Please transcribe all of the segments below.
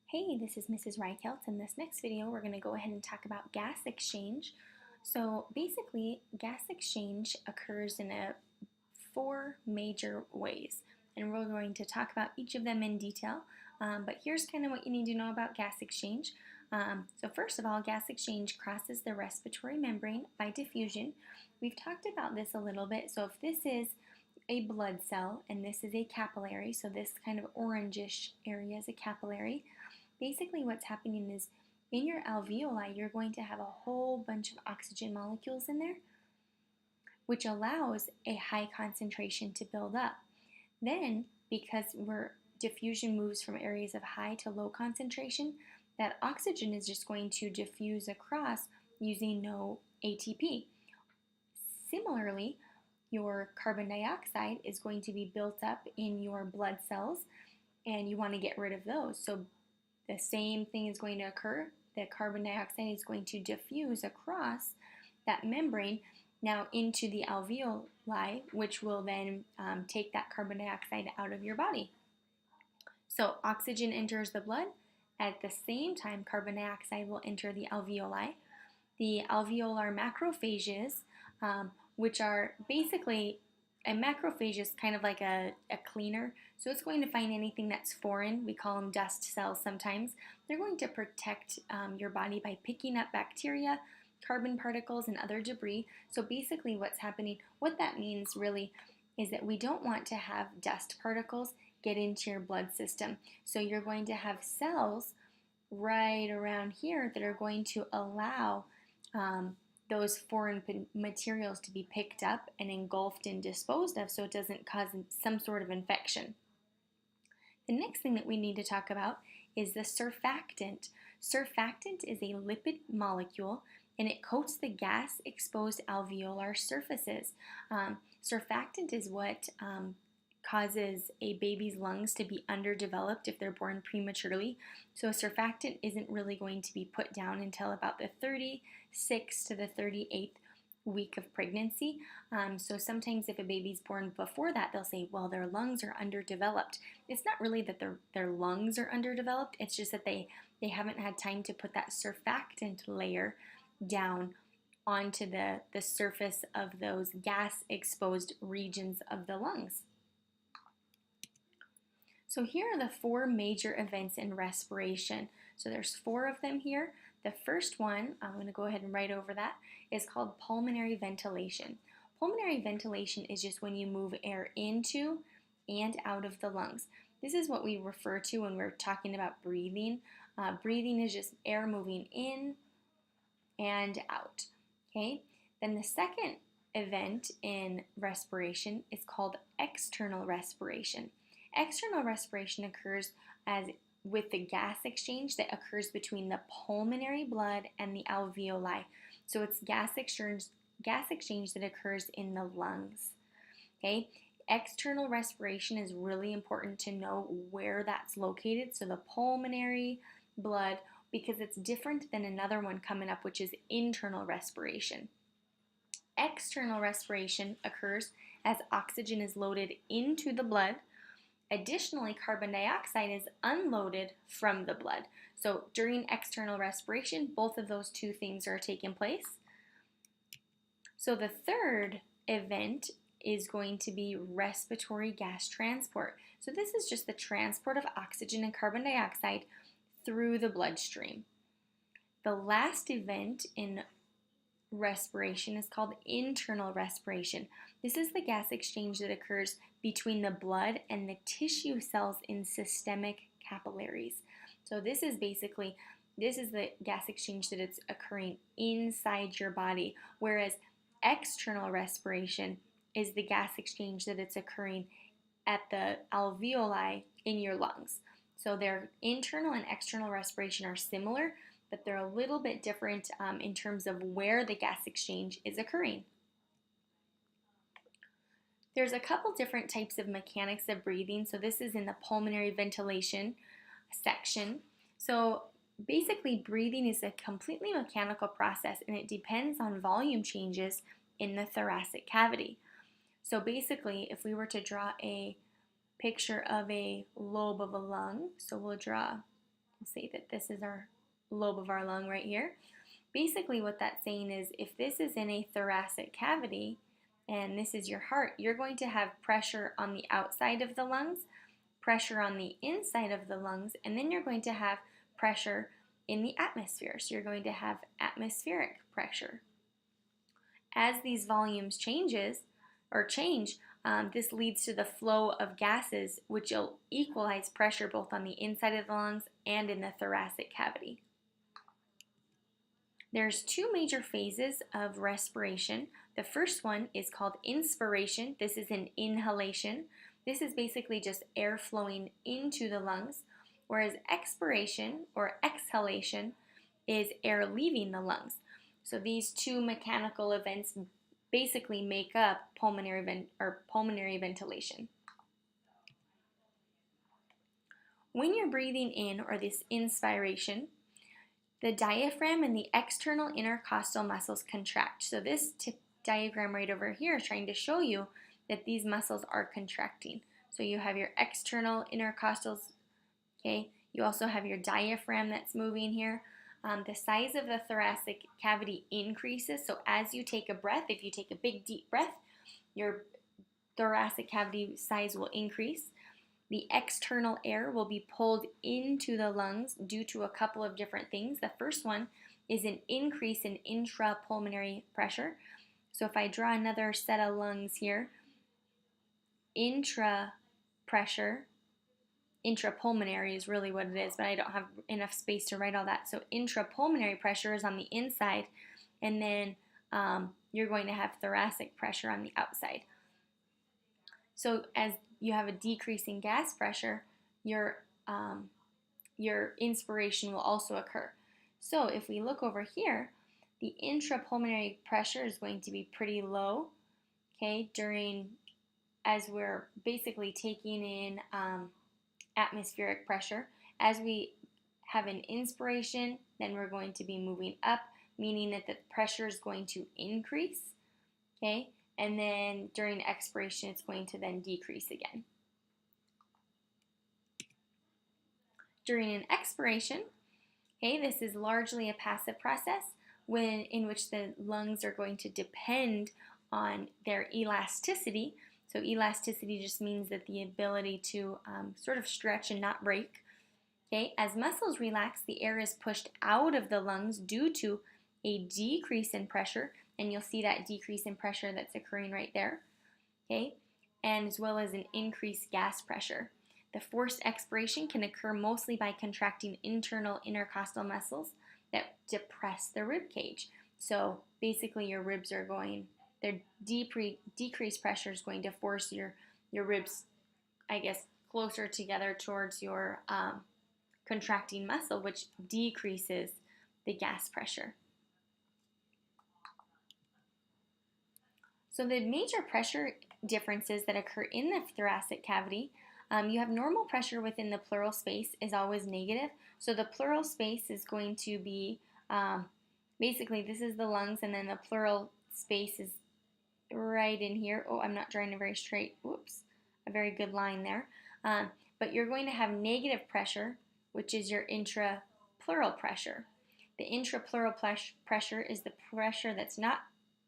Hey, this is Mrs. Reichelt. In this next video, we're going to go ahead and talk about gas exchange. So basically, gas exchange occurs in four major ways, and we're going to talk about each of them in detail. But here's kind of what you need to know about gas exchange. So first of all, gas exchange crosses the respiratory membrane by diffusion. We've talked about this a little bit. So if this is a blood cell and this is a capillary, so this kind of orangish area is a capillary. Basically what's happening is in your alveoli, you're going to have a whole bunch of oxygen molecules in there, which allows a high concentration to build up. Then, because diffusion moves from areas of high to low concentration, that oxygen is just going to diffuse across using no ATP. Similarly, your carbon dioxide is going to be built up in your blood cells, and you want to get rid of those. So the same thing is going to occur. The carbon dioxide is going to diffuse across that membrane now into the alveoli, which will then take that carbon dioxide out of your body. So oxygen enters the blood. At the same time, carbon dioxide will enter the alveoli. The alveolar macrophages, which are basically, a macrophage is kind of like a cleaner, so it's going to find anything that's foreign. We call them dust cells sometimes. They're going to protect your body by picking up bacteria, carbon particles, and other debris. So basically what's happening, what that means really is that we don't want to have dust particles get into your blood system. So you're going to have cells right around here that are going to allow those foreign materials to be picked up and engulfed and disposed of so it doesn't cause some sort of infection. The next thing that we need to talk about is the surfactant. Surfactant is a lipid molecule and it coats the gas-exposed alveolar surfaces. Surfactant is what causes a baby's lungs to be underdeveloped if they're born prematurely. So a surfactant isn't really going to be put down until about the 36th to the 38th week of pregnancy. So sometimes if a baby's born before that, they'll say, well, their lungs are underdeveloped. It's not really that their lungs are underdeveloped. It's just that they haven't had time to put that surfactant layer down onto the surface of those gas-exposed regions of the lungs. So here are the four major events in respiration. So there's four of them here. The first one, I'm going to go ahead and write over that, is called pulmonary ventilation. Pulmonary ventilation is just when you move air into and out of the lungs. This is what we refer to when we're talking about breathing. Breathing is just air moving in and out. Okay. Then the second event in respiration is called external respiration. External respiration occurs with the gas exchange that occurs between the pulmonary blood and the alveoli. So it's gas exchange that occurs in the lungs. Okay? External respiration is really important to know where that's located. So the pulmonary blood, because it's different than another one coming up, which is internal respiration. External respiration occurs as oxygen is loaded into the blood. Additionally, carbon dioxide is unloaded from the blood. So during external respiration, both of those two things are taking place. So the third event is going to be respiratory gas transport. So this is just the transport of oxygen and carbon dioxide through the bloodstream. The last event in respiration is called internal respiration. This is the gas exchange that occurs between the blood and the tissue cells in systemic capillaries. So this is the gas exchange that it's occurring inside your body, whereas external respiration is the gas exchange that it's occurring at the alveoli in your lungs. So their internal and external respiration are similar, but they're a little bit different in terms of where the gas exchange is occurring. There's a couple different types of mechanics of breathing. So this is in the pulmonary ventilation section. So basically breathing is a completely mechanical process and it depends on volume changes in the thoracic cavity. So basically if we were to draw a picture of a lobe of a lung, so we'll draw we'll say that this is our lobe of our lung right here. Basically what that's saying is if this is in a thoracic cavity and this is your heart, you're going to have pressure on the outside of the lungs, pressure on the inside of the lungs, and then you're going to have pressure in the atmosphere. So you're going to have atmospheric pressure. As these volumes change, this leads to the flow of gases, which will equalize pressure both on the inside of the lungs and in the thoracic cavity. There's two major phases of respiration. The first one is called inspiration. This is an inhalation. This is basically just air flowing into the lungs, whereas expiration or exhalation is air leaving the lungs. So these two mechanical events basically make up pulmonary ventilation. When you're breathing in, or this inspiration, the diaphragm and the external intercostal muscles contract. So this diagram right over here is trying to show you that these muscles are contracting. So you have your external intercostals, okay? You also have your diaphragm that's moving here. The size of the thoracic cavity increases. So as you take a breath, if you take a big deep breath, your thoracic cavity size will increase. The external air will be pulled into the lungs due to a couple of different things. The first one is an increase in intrapulmonary pressure. So if I draw another set of lungs here, intrapulmonary is really what it is, but I don't have enough space to write all that. So intrapulmonary pressure is on the inside, and then you're going to have thoracic pressure on the outside. So as you have a decrease in gas pressure, your inspiration will also occur. So if we look over here, the intrapulmonary pressure is going to be pretty low, okay, as we're basically taking in atmospheric pressure. As we have an inspiration, then we're going to be moving up, meaning that the pressure is going to increase, okay? And then during expiration, it's going to then decrease again. During an expiration, okay, this is largely a passive process in which the lungs are going to depend on their elasticity. So elasticity just means that the ability to sort of stretch and not break. Okay, as muscles relax, the air is pushed out of the lungs due to a decrease in pressure, and you'll see that decrease in pressure that's occurring right there. Okay, and as well as an increased gas pressure. The forced expiration can occur mostly by contracting internal intercostal muscles that depress the rib cage. So basically your ribs are their decreased pressure is going to force your ribs, I guess, closer together towards your contracting muscle, which decreases the gas pressure. So the major pressure differences that occur in the thoracic cavity, you have normal pressure within the pleural space is always negative. So the pleural space is going to be, basically this is the lungs, and then the pleural space is right in here. Oh, I'm not drawing a very straight, a very good line there. But you're going to have negative pressure, which is your intrapleural pressure. The intrapleural pressure is the pressure that's not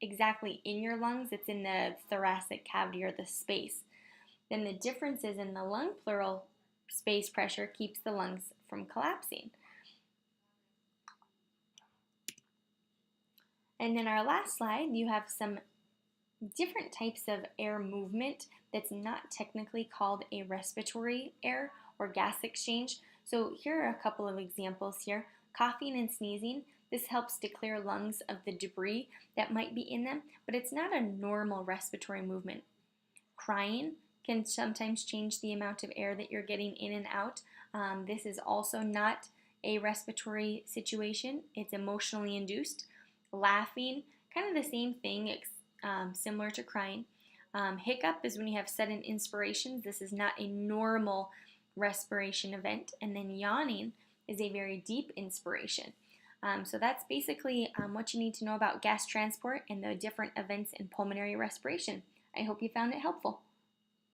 exactly in your lungs, it's in the thoracic cavity or the space. Then the differences in the lung pleural space pressure keeps the lungs from collapsing. And then our last slide, you have some different types of air movement that's not technically called a respiratory air or gas exchange. So here are a couple of examples here. Coughing and sneezing. This helps to clear lungs of the debris that might be in them, but it's not a normal respiratory movement. Crying can sometimes change the amount of air that you're getting in and out. This is also not a respiratory situation. It's emotionally induced. Laughing, kind of the same thing, similar to crying. Hiccup is when you have sudden inspirations. This is not a normal respiration event. And then yawning is a very deep inspiration. So that's basically what you need to know about gas transport and the different events in pulmonary respiration. I hope you found it helpful.